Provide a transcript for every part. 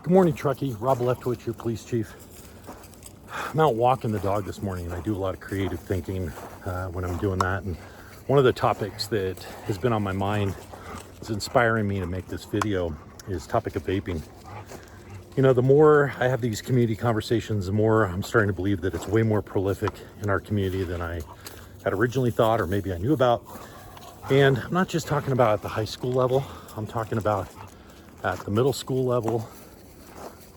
Good morning, Truckee. Rob Leftwich, your police chief. I'm out walking the dog this morning, and I do a lot of creative thinking when I'm doing that. And one of the topics that has been on my mind, is inspiring me to make this video, is topic of vaping. You know, the more I have these community conversations, the more I'm starting to believe that it's way more prolific in our community than I had originally thought, or maybe I knew about. And I'm not just talking about at the high school level. I'm talking about at the middle school level,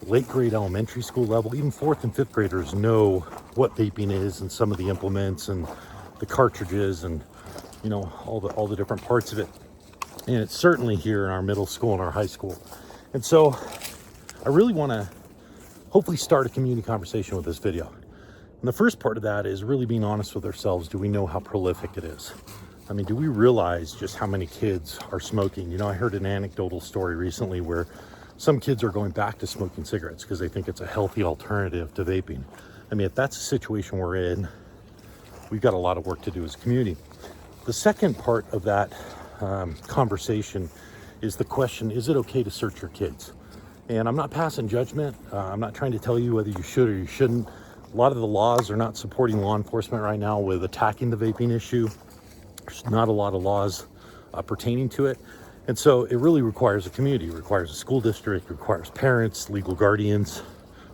late grade elementary school level. Even fourth and fifth graders know what vaping is and some of the implements and the cartridges and, you know, all the different parts of it. And it's certainly here in our middle school and our high school. And so I really want to hopefully start a community conversation with this video. And the first part of that is really being honest with ourselves. Do we know how prolific it is? I mean, do we realize just how many kids are smoking? You know, I heard an anecdotal story recently where some kids are going back to smoking cigarettes because they think it's a healthy alternative to vaping. I mean, if that's the situation we're in, we've got a lot of work to do as a community. The second part of that conversation is the question, is it okay to search your kids? And I'm not passing judgment. I'm not trying to tell you whether you should or you shouldn't. A lot of the laws are not supporting law enforcement right now with attacking the vaping issue. There's not a lot of laws pertaining to it. And so it really requires a community. It requires a school district, requires parents, legal guardians,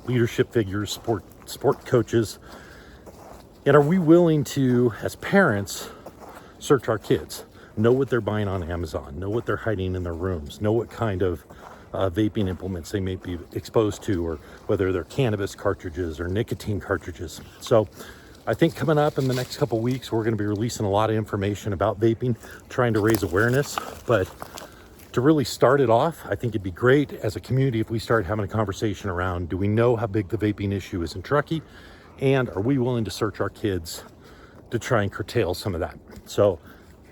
leadership figures, sport coaches. And are we willing to, as parents, search our kids, know what they're buying on Amazon, know what they're hiding in their rooms, know what kind of vaping implements they may be exposed to, or whether they're cannabis cartridges or nicotine cartridges. So I think coming up in the next couple of weeks, we're going to be releasing a lot of information about vaping, trying to raise awareness. But to really start it off, I think it'd be great as a community if we start having a conversation around, do we know how big the vaping issue is in Truckee? And are we willing to search our kids to try and curtail some of that? So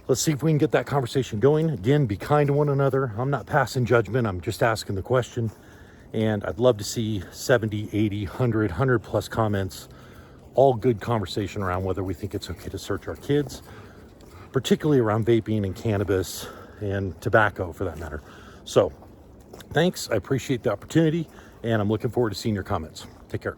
let's see if we can get that conversation going. Again, be kind to one another. I'm not passing judgment. I'm just asking the question. And I'd love to see 70, 80, 100 plus comments, all good conversation around whether we think it's okay to search our kids, particularly around vaping and cannabis and tobacco for that matter. So thanks. I appreciate the opportunity, and I'm looking forward to seeing your comments. Take care.